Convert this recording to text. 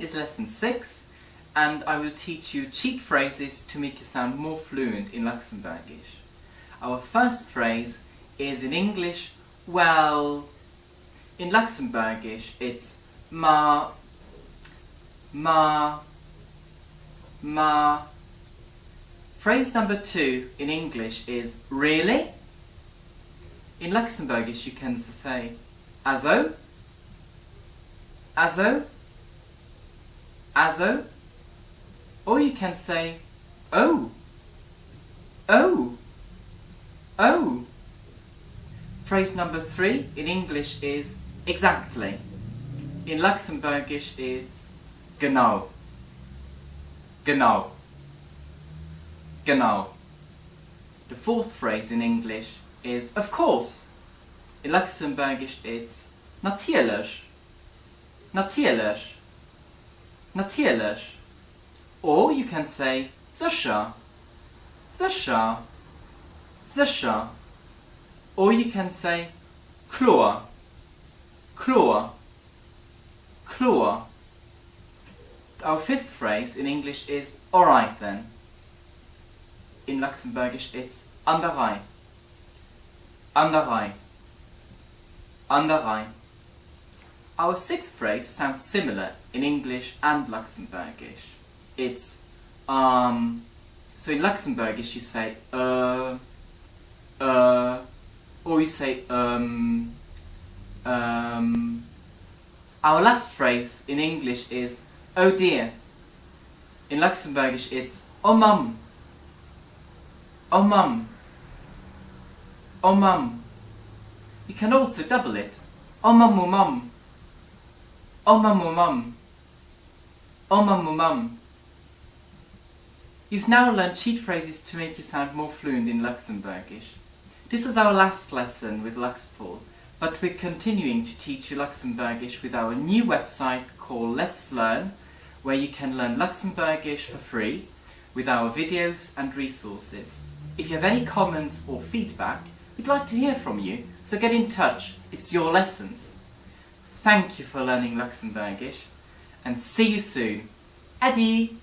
Is lesson 6, and I will teach you cheat phrases to make you sound more fluent in Luxembourgish. Our first phrase is in English, well, in Luxembourgish it's ma. Phrase number 2 in English is really. In Luxembourgish you can say also, or you can say oh. Phrase number 3 in English is exactly. In Luxembourgish it's genau. The fourth phrase in English is of course. In Luxembourgish it's natürlich. Or you can say sicher. Or you can say klar. Our fifth phrase in English is alright then. In Luxembourgish it's anderei. Our sixth phrase sounds similar in English and Luxembourgish. It's so in Luxembourgish you say or you say Our last phrase in English is oh dear. In Luxembourgish it's oh mum. You can also double it. Oh mum. You've now learned cheat phrases to make you sound more fluent in Luxembourgish. This was our last lesson with Luxpol, but we're continuing to teach you Luxembourgish with our new website called Let's Learn, where you can learn Luxembourgish for free with our videos and resources. If you have any comments or feedback, we'd like to hear from you, so get in touch. It's your lessons. Thank you for learning Luxembourgish, and see you soon. Adieu!